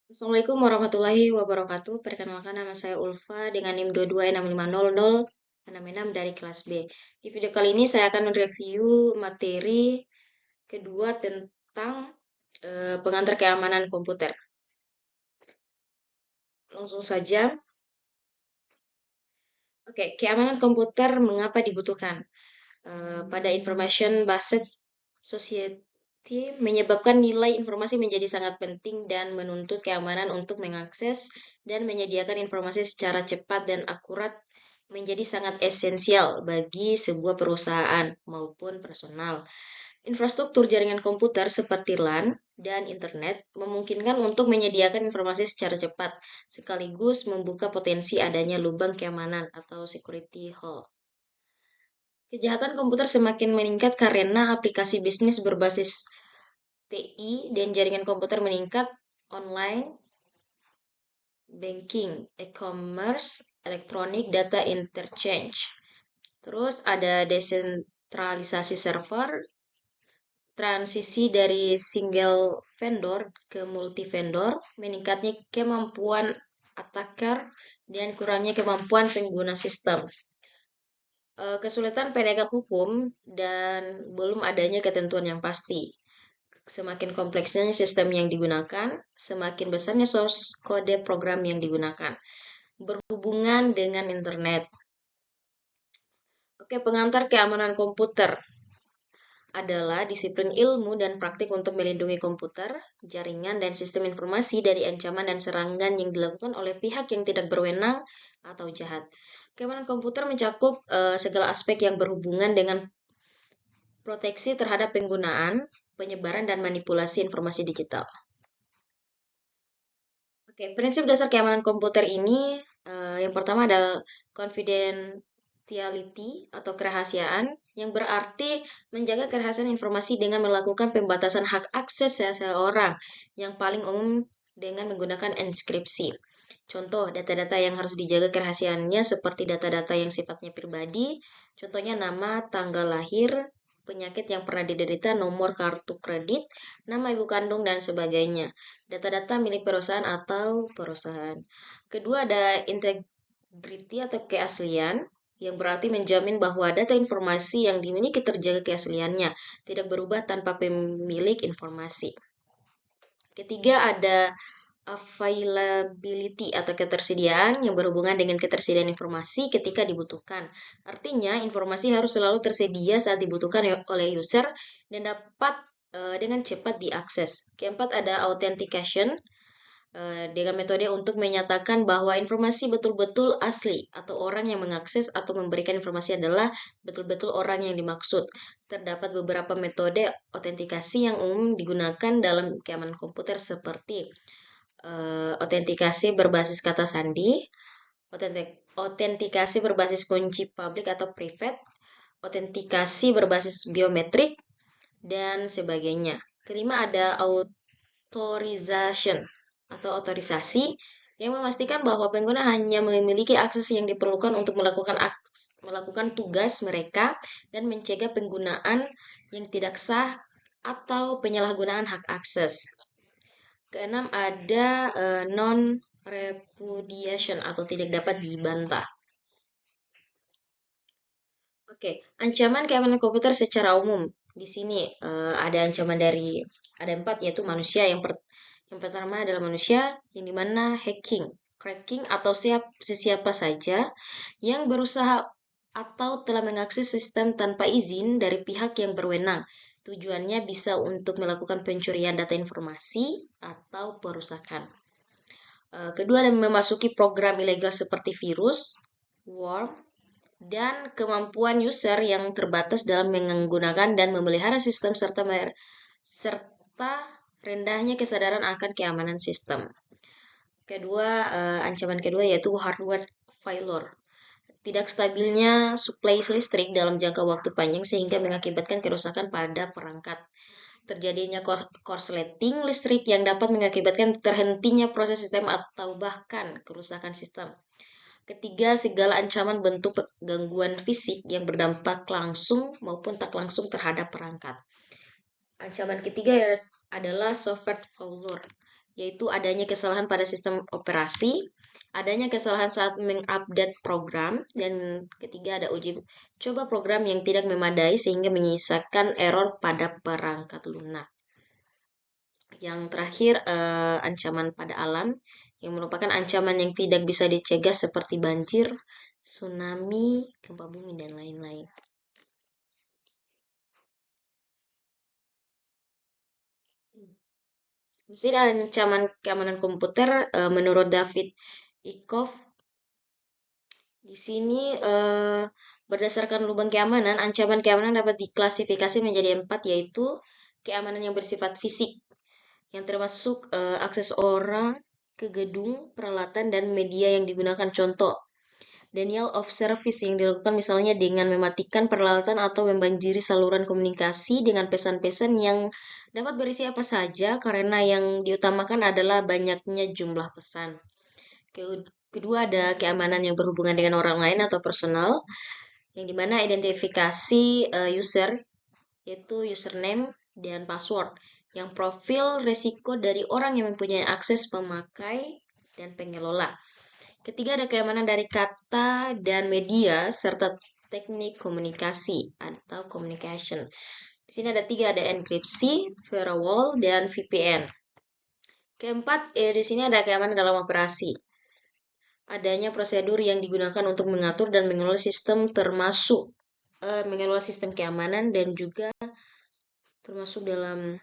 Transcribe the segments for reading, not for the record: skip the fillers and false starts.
Assalamualaikum warahmatullahi wabarakatuh. Perkenalkan nama saya Ulfa dengan NIM 22650066 dari kelas B. Di video kali ini saya akan mereview materi kedua tentang pengantar keamanan komputer. Langsung saja. Oke, keamanan komputer mengapa dibutuhkan? Pada information based society menyebabkan nilai informasi menjadi sangat penting dan menuntut keamanan untuk mengakses dan menyediakan informasi secara cepat dan akurat menjadi sangat esensial bagi sebuah perusahaan maupun personal. Infrastruktur jaringan komputer seperti LAN dan internet memungkinkan untuk menyediakan informasi secara cepat sekaligus membuka potensi adanya lubang keamanan atau security hole. Kejahatan komputer semakin meningkat karena aplikasi bisnis berbasis TI dan jaringan komputer meningkat, online banking, e-commerce, electronic data interchange. Terus ada desentralisasi server, transisi dari single vendor ke multi vendor, meningkatnya kemampuan attacker dan kurangnya kemampuan pengguna sistem. Kesulitan penegak hukum dan belum adanya ketentuan yang pasti. Semakin kompleksnya sistem yang digunakan, semakin besarnya source kode program yang digunakan. Berhubungan dengan internet. Oke, pengantar keamanan komputer adalah disiplin ilmu dan praktik untuk melindungi komputer, jaringan, dan sistem informasi dari ancaman dan serangan yang dilakukan oleh pihak yang tidak berwenang atau jahat. Keamanan komputer mencakup segala aspek yang berhubungan dengan proteksi terhadap penggunaan, penyebaran, dan manipulasi informasi digital. Oke, prinsip dasar keamanan komputer ini yang pertama adalah confidentiality atau kerahasiaan, yang berarti menjaga kerahasiaan informasi dengan melakukan pembatasan hak akses seseorang yang paling umum dengan menggunakan enkripsi. Contoh, data-data yang harus dijaga kerahasiaannya seperti data-data yang sifatnya pribadi, contohnya nama, tanggal lahir, penyakit yang pernah diderita, nomor kartu kredit, nama ibu kandung, dan sebagainya. Data-data milik perusahaan atau perusahaan. Kedua, ada integrity atau keaslian, yang berarti menjamin bahwa data informasi yang dimiliki terjaga keasliannya, tidak berubah tanpa pemilik informasi. Ketiga, ada availability atau ketersediaan yang berhubungan dengan ketersediaan informasi ketika dibutuhkan. Artinya, informasi harus selalu tersedia saat dibutuhkan oleh user dan dapat dengan cepat diakses. Keempat, ada authentication dengan metode untuk menyatakan bahwa informasi betul-betul asli atau orang yang mengakses atau memberikan informasi adalah betul-betul orang yang dimaksud. Terdapat beberapa metode autentikasi yang umum digunakan dalam keamanan komputer seperti autentikasi berbasis kata sandi, autentikasi berbasis kunci publik atau private, autentikasi berbasis biometrik, dan sebagainya. Kelima, ada authorization atau otorisasi yang memastikan bahwa pengguna hanya memiliki akses yang diperlukan untuk melakukan tugas mereka dan mencegah penggunaan yang tidak sah atau penyalahgunaan hak akses. Keenam, ada non-repudiation atau tidak dapat dibantah. Oke, ancaman keamanan komputer secara umum. Di sini ada ancaman dari, ada 4, yaitu manusia. Yang pertama adalah manusia, yang dimana cracking atau siapa saja yang berusaha atau telah mengakses sistem tanpa izin dari pihak yang berwenang. Tujuannya bisa untuk melakukan pencurian data informasi atau perusakan. Kedua, ada memasuki program ilegal seperti virus, worm, dan kemampuan user yang terbatas dalam menggunakan dan memelihara sistem serta rendahnya kesadaran akan keamanan sistem. Ancaman kedua yaitu hardware failure. Tidak stabilnya suplai listrik dalam jangka waktu panjang sehingga mengakibatkan kerusakan pada perangkat. Terjadinya korsleting listrik yang dapat mengakibatkan terhentinya proses sistem atau bahkan kerusakan sistem. Ketiga, segala ancaman bentuk gangguan fisik yang berdampak langsung maupun tak langsung terhadap perangkat. Ancaman ketiga adalah software failure, yaitu adanya kesalahan pada sistem operasi, adanya kesalahan saat mengupdate program, dan ketiga ada uji coba program yang tidak memadai sehingga menyisakan error pada perangkat lunak. Yang terakhir, ancaman pada alam, yang merupakan ancaman yang tidak bisa dicegah seperti banjir, tsunami, gempa bumi, dan lain-lain. Di sini ancaman keamanan komputer, menurut David Ikoff, di sini berdasarkan lubang keamanan, ancaman keamanan dapat diklasifikasi menjadi 4, yaitu keamanan yang bersifat fisik, yang termasuk akses orang ke gedung, peralatan, dan media yang digunakan. Contoh, denial of service yang dilakukan misalnya dengan mematikan peralatan atau membanjiri saluran komunikasi dengan pesan-pesan yang dapat berisi apa saja karena yang diutamakan adalah banyaknya jumlah pesan. Kedua, ada keamanan yang berhubungan dengan orang lain atau personal, yang dimana identifikasi user, yaitu username dan password, yang profil resiko dari orang yang mempunyai akses pemakai dan pengelola. Ketiga, ada keamanan dari kata dan media serta teknik komunikasi atau communication. Di sini ada 3, ada enkripsi, firewall, dan VPN. Keempat, di sini ada keamanan dalam operasi. Adanya prosedur yang digunakan untuk mengatur dan mengelola sistem termasuk mengelola sistem keamanan dan juga termasuk dalam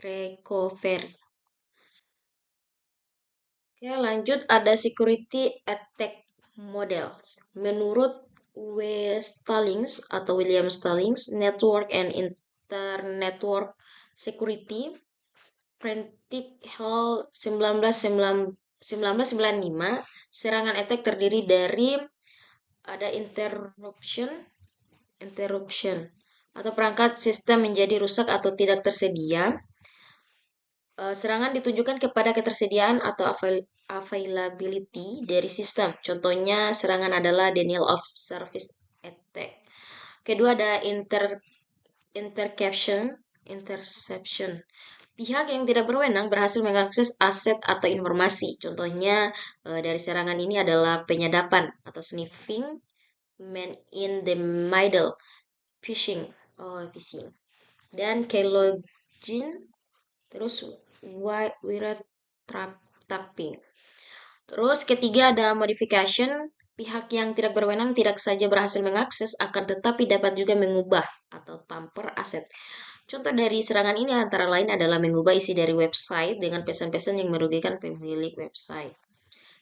recovery. Oke, lanjut ada security attack models. Menurut Stallings atau William Stallings, Network and Internetwork Security, Forensic Hall 1995, serangan attack terdiri dari ada interruption atau perangkat sistem menjadi rusak atau tidak tersedia. Serangan ditujukan kepada ketersediaan atau availability dari sistem. Contohnya serangan adalah denial of service attack. Kedua ada interception. Pihak yang tidak berwenang berhasil mengakses aset atau informasi. Contohnya dari serangan ini adalah penyadapan atau sniffing, man in the middle, phishing, dan keylogin, terus wire tapping. Terus ketiga ada modification. Pihak yang tidak berwenang tidak saja berhasil mengakses, akan tetapi dapat juga mengubah atau tamper aset. Contoh dari serangan ini antara lain adalah mengubah isi dari website dengan pesan-pesan yang merugikan pemilik website.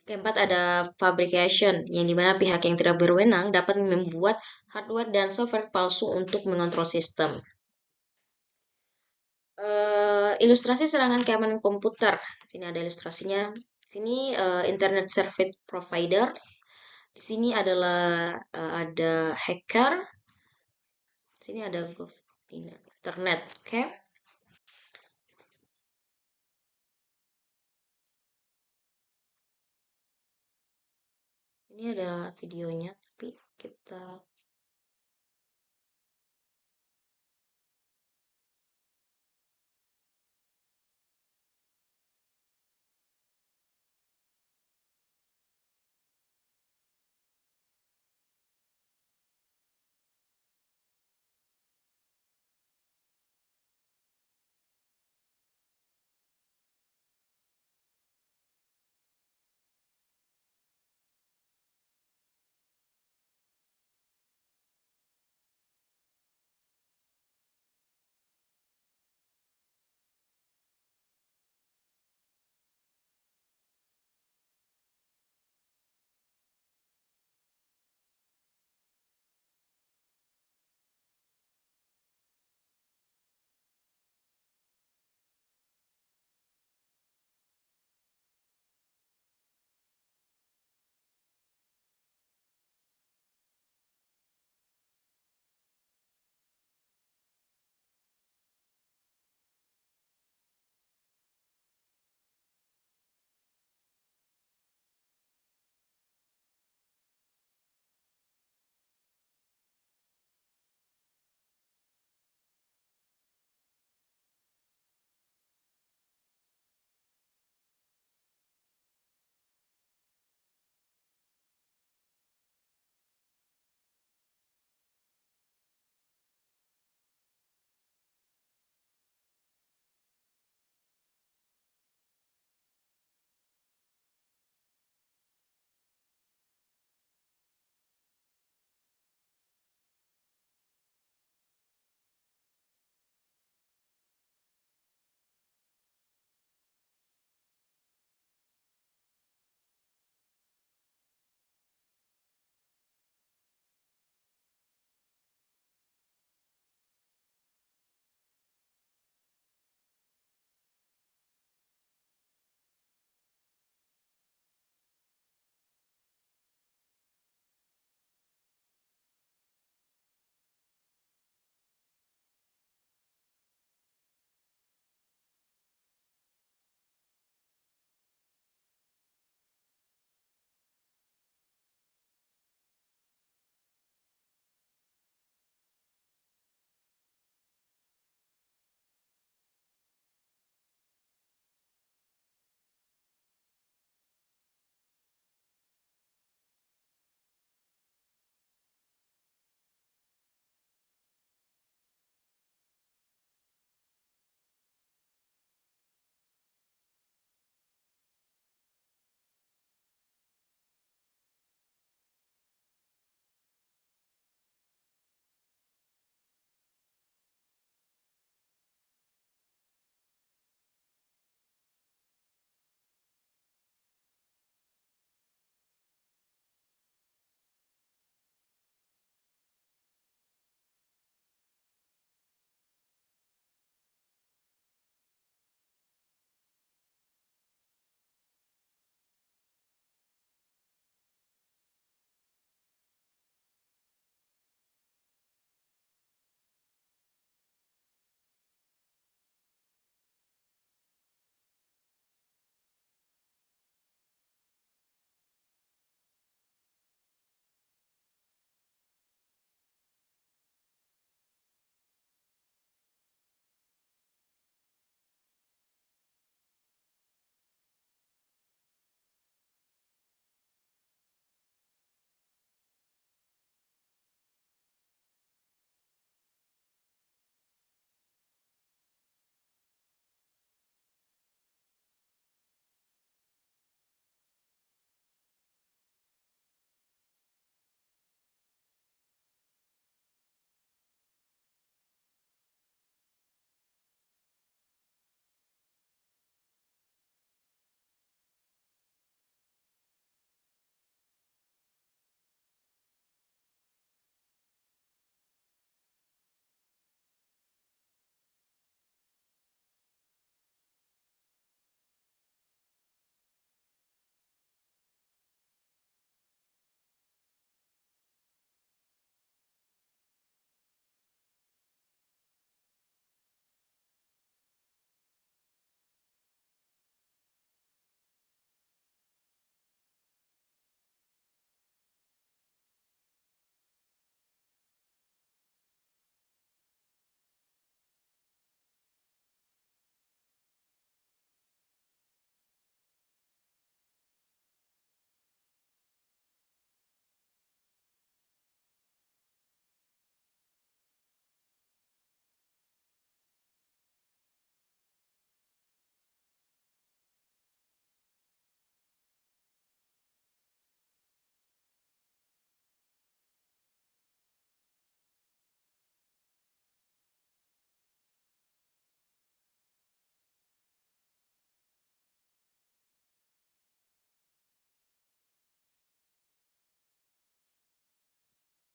Keempat ada fabrication, yang dimana pihak yang tidak berwenang dapat membuat hardware dan software palsu untuk mengontrol sistem. Ilustrasi serangan keamanan komputer. Sini ada ilustrasinya. Sini internet service provider. Di sini adalah ada hacker. Sini ada internet, oke? Ini ada videonya, tapi kita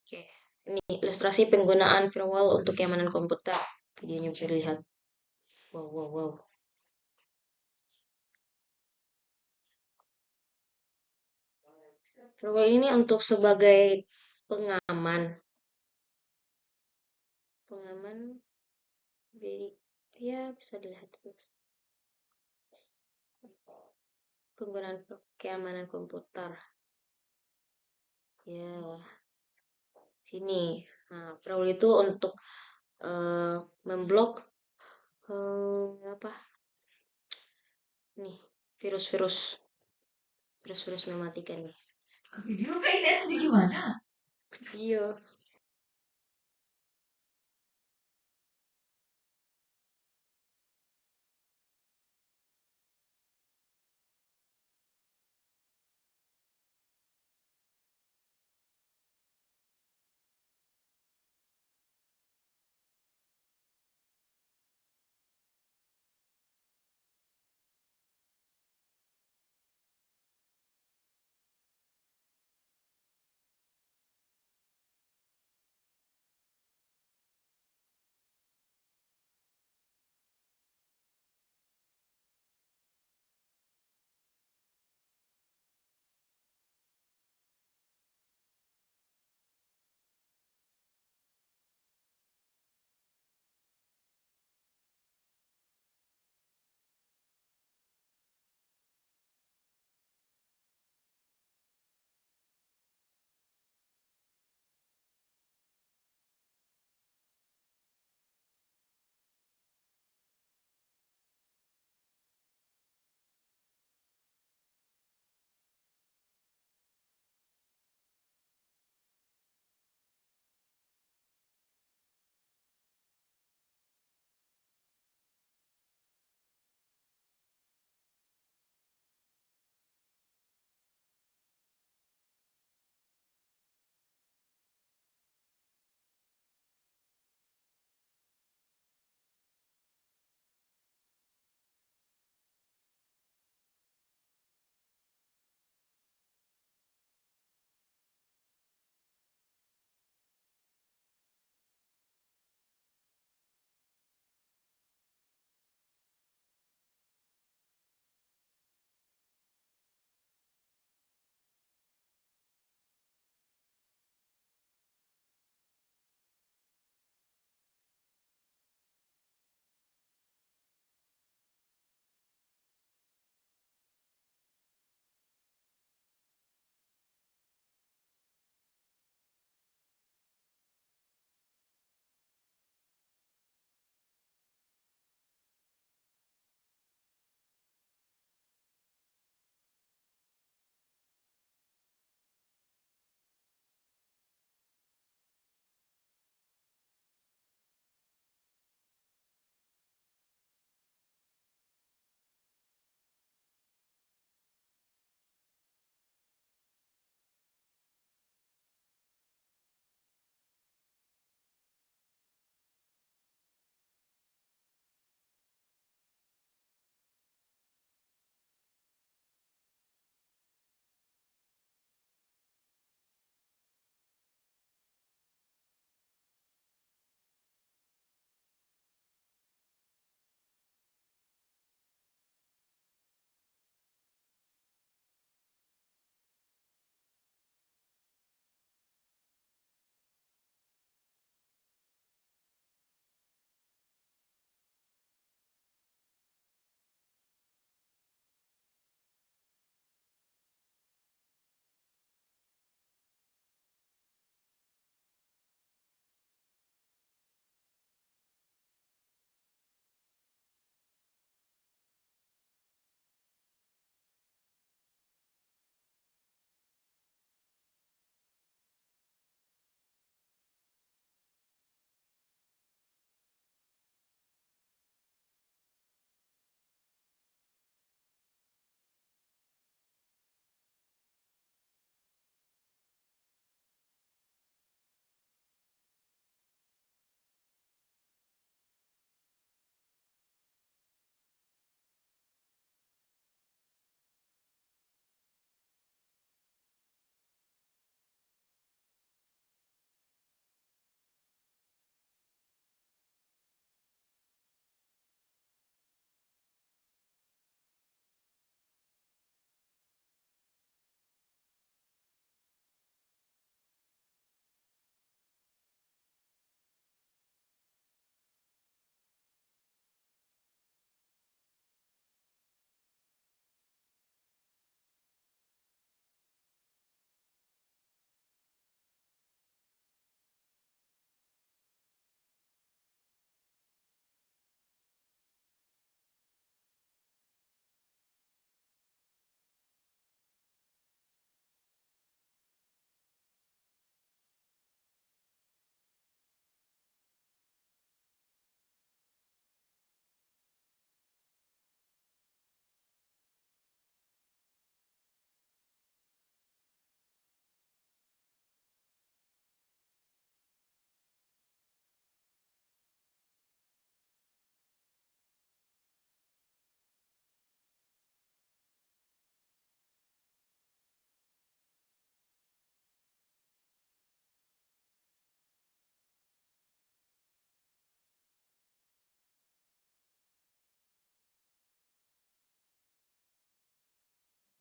Oke, ini ilustrasi penggunaan firewall untuk keamanan komputer. Videonya bisa dilihat. Wow, wow, wow. Firewall ini untuk sebagai pengaman, jadi ya bisa dilihat penggunaan keamanan komputer. Ya, sini. Nah, firewall itu untuk memblok apa? Nih, virus-virus mematikan nih. Video kayak itu gimana? Iya.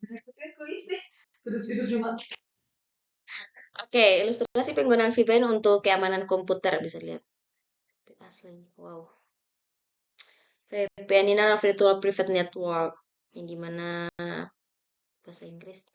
Aku ini terus Yesus memang Oke, ilustrasi penggunaan VPN untuk keamanan komputer bisa lihat. Asli, wow. VPN ini adalah Virtual Private Network, yang dimana bahasa Inggris.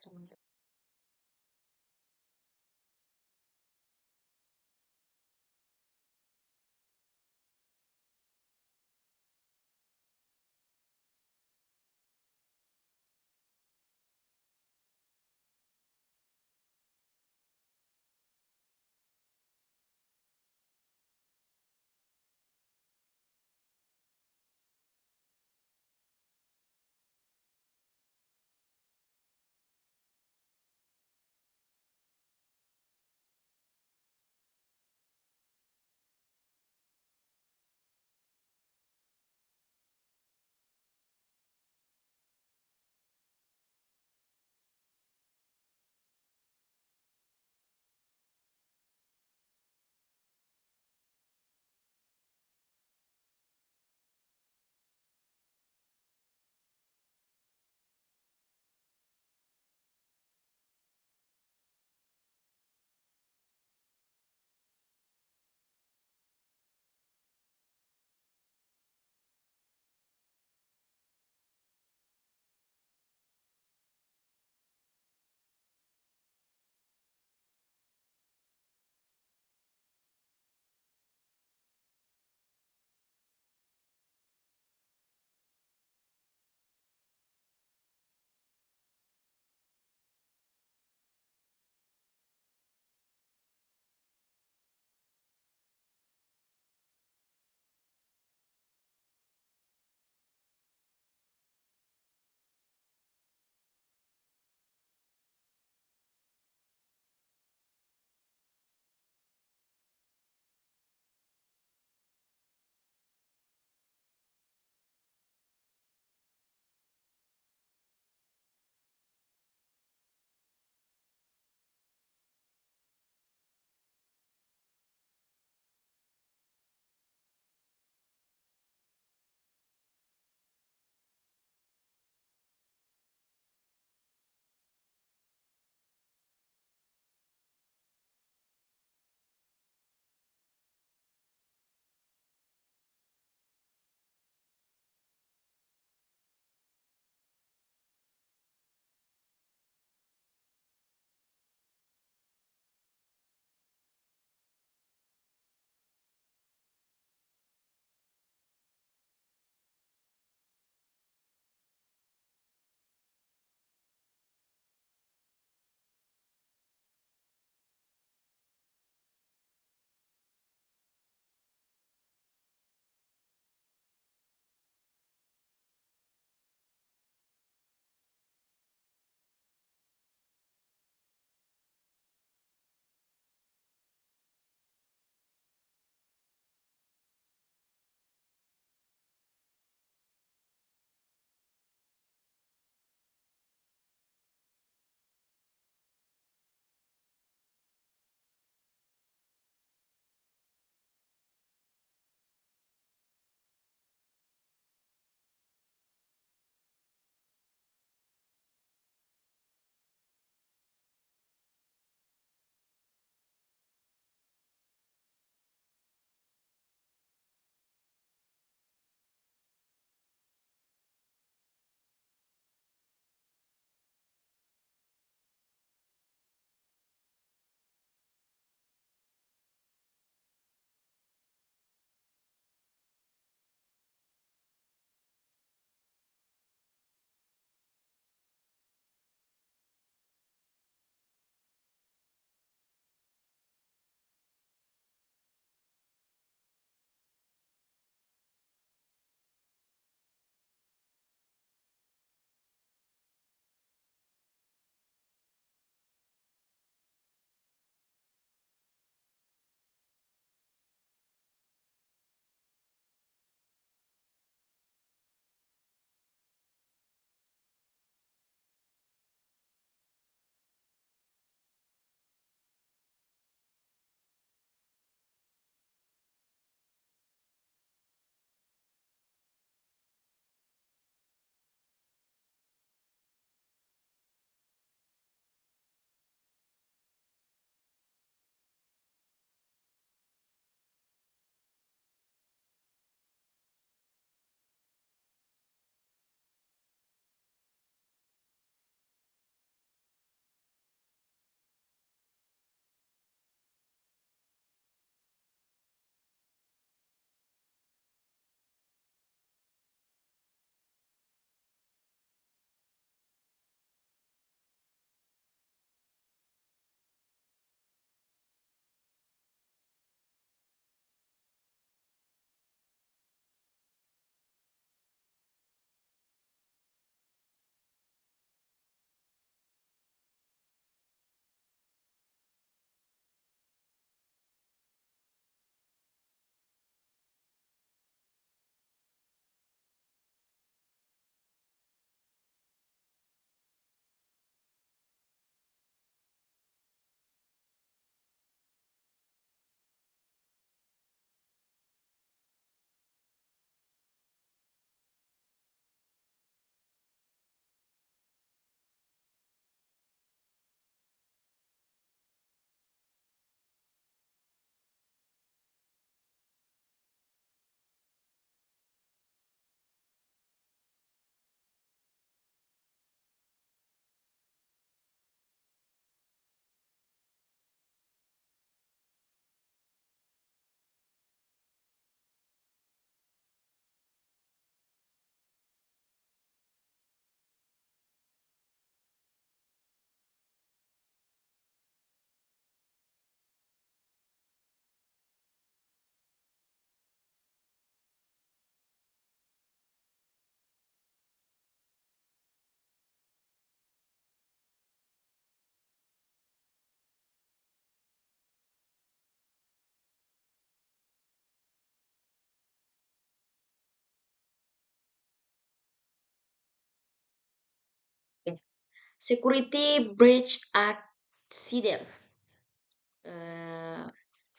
Security breach accident.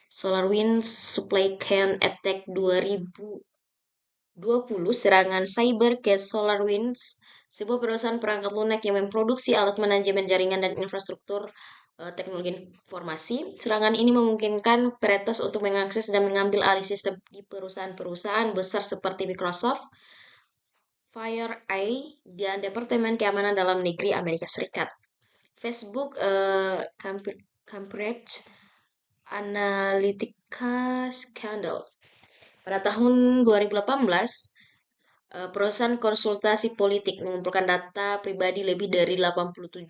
SolarWinds supply chain attack 2020, serangan cyber ke SolarWinds, sebuah perusahaan perangkat lunak yang memproduksi alat manajemen jaringan dan infrastruktur teknologi informasi. Serangan ini memungkinkan peretas untuk mengakses dan mengambil alih sistem di perusahaan-perusahaan besar seperti Microsoft, FireEye, dan Departemen Keamanan Dalam Negeri Amerika Serikat. Facebook Cambridge Analytica Scandal. Pada tahun 2018, perusahaan konsultasi politik mengumpulkan data pribadi lebih dari 87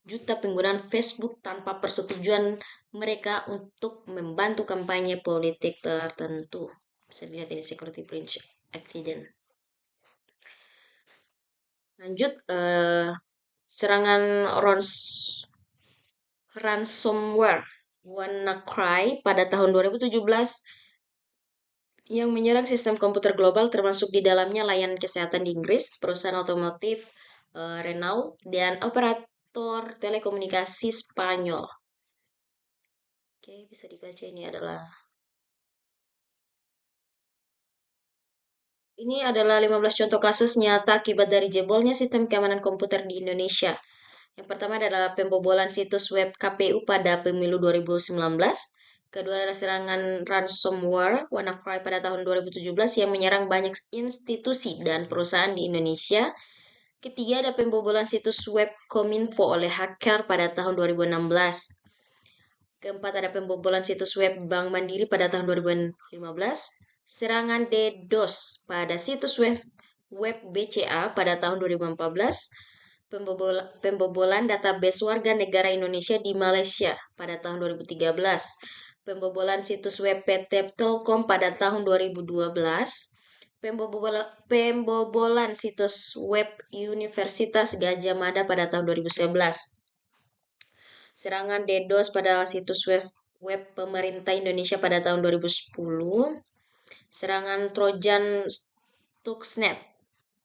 juta penggunaan Facebook tanpa persetujuan mereka untuk membantu kampanye politik tertentu. Bisa dilihat ini security breach accident. Lanjut, serangan ransomware WannaCry pada tahun 2017 yang menyerang sistem komputer global, termasuk di dalamnya layanan kesehatan di Inggris, perusahaan otomotif Renault, dan operator telekomunikasi Spanyol. Oke, bisa dibaca ini adalah 15 contoh kasus nyata akibat dari jebolnya sistem keamanan komputer di Indonesia. Yang pertama adalah pembobolan situs web KPU pada pemilu 2019. Kedua adalah serangan ransomware WannaCry pada tahun 2017 yang menyerang banyak institusi dan perusahaan di Indonesia. Ketiga ada pembobolan situs web Kominfo oleh hacker pada tahun 2016. Keempat ada pembobolan situs web Bank Mandiri pada tahun 2015. Serangan DDoS pada situs web BCA pada tahun 2014. Pembobolan database warga negara Indonesia di Malaysia pada tahun 2013. Pembobolan situs web PT Telkom pada tahun 2012. Pembobolan situs web Universitas Gadjah Mada pada tahun 2011. Serangan DDoS pada situs web pemerintah Indonesia pada tahun 2010. Serangan Trojan Stuxnet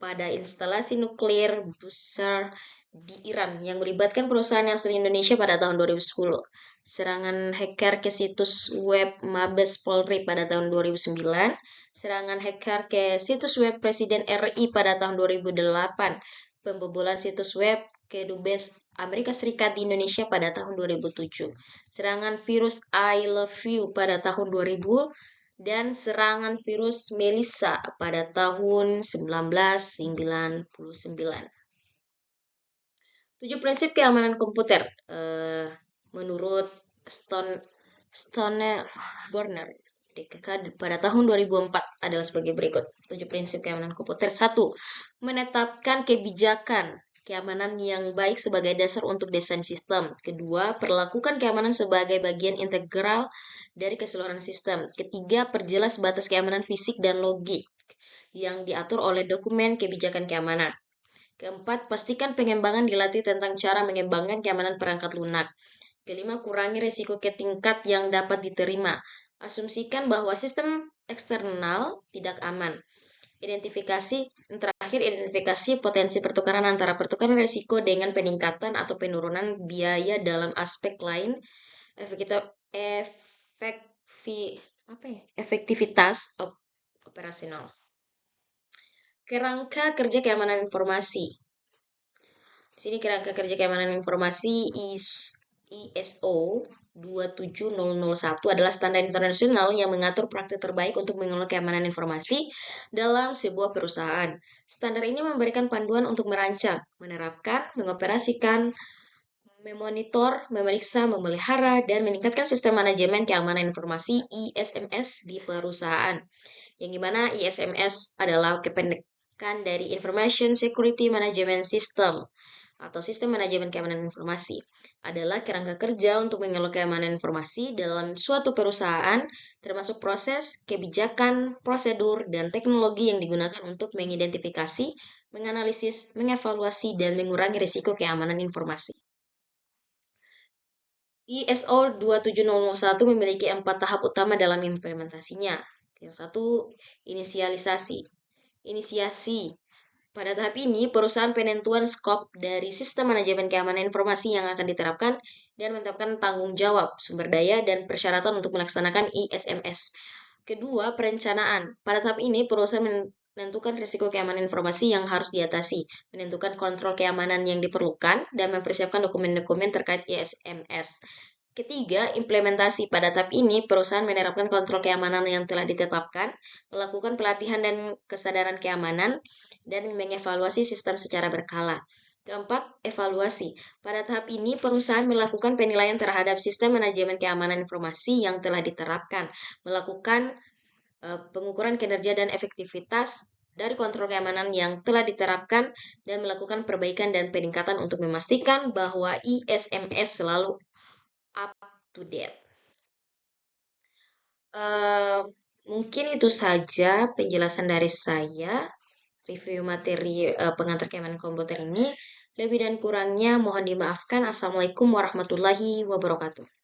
pada instalasi nuklir besar di Iran yang melibatkan perusahaan asli Indonesia pada tahun 2010. Serangan hacker ke situs web Mabes Polri pada tahun 2009. Serangan hacker ke situs web Presiden RI pada tahun 2008. Pembobolan situs web ke Dubes Amerika Serikat di Indonesia pada tahun 2007. Serangan virus I Love You pada tahun 2000. Dan serangan virus Melissa pada tahun 1999. 7 prinsip keamanan komputer menurut Stoneborner pada tahun 2004 adalah sebagai berikut. 7 prinsip keamanan komputer. 1. Menetapkan kebijakan keamanan yang baik sebagai dasar untuk desain sistem. Kedua, perlakukan keamanan sebagai bagian integral dari keseluruhan sistem. Ketiga, perjelas batas keamanan fisik dan logik yang diatur oleh dokumen kebijakan keamanan. Keempat, pastikan pengembangan dilatih tentang cara mengembangkan keamanan perangkat lunak. Kelima, kurangi risiko ke tingkat yang dapat diterima. Asumsikan bahwa sistem eksternal tidak aman. Identifikasi potensi pertukaran antara pertukaran risiko dengan peningkatan atau penurunan biaya dalam aspek lain, efektivitas operasional. Kerangka kerja keamanan informasi. Di sini kerangka kerja keamanan informasi ISO 27001 adalah standar internasional yang mengatur praktik terbaik untuk mengelola keamanan informasi dalam sebuah perusahaan. Standar ini memberikan panduan untuk merancang, menerapkan, mengoperasikan, memonitor, memeriksa, memelihara, dan meningkatkan sistem manajemen keamanan informasi ISMS di perusahaan. Yang dimana ISMS adalah kependekan dari Information Security Management System atau sistem manajemen keamanan informasi. Adalah kerangka kerja untuk mengelola keamanan informasi dalam suatu perusahaan, termasuk proses, kebijakan, prosedur, dan teknologi yang digunakan untuk mengidentifikasi, menganalisis, mengevaluasi, dan mengurangi risiko keamanan informasi. ISO 27001 memiliki 4 tahap utama dalam implementasinya. Yang satu, inisiasi. Pada tahap ini, perusahaan penentuan skop dari sistem manajemen keamanan informasi yang akan diterapkan dan menetapkan tanggung jawab, sumber daya, dan persyaratan untuk melaksanakan ISMS. Kedua, perencanaan. Pada tahap ini, perusahaan menentukan risiko keamanan informasi yang harus diatasi, menentukan kontrol keamanan yang diperlukan, dan mempersiapkan dokumen-dokumen terkait ISMS. Ketiga, implementasi. Pada tahap ini, perusahaan menerapkan kontrol keamanan yang telah ditetapkan, melakukan pelatihan dan kesadaran keamanan, dan mengevaluasi sistem secara berkala. Keempat, evaluasi. Pada tahap ini, perusahaan melakukan penilaian terhadap sistem manajemen keamanan informasi yang telah diterapkan, melakukan pengukuran kinerja dan efektivitas dari kontrol keamanan yang telah diterapkan, dan melakukan perbaikan dan peningkatan untuk memastikan bahwa ISMS selalu up to date. Mungkin itu saja penjelasan dari saya, review materi pengantar keamanan komputer ini. Lebih dan kurangnya mohon dimaafkan. Assalamualaikum warahmatullahi wabarakatuh.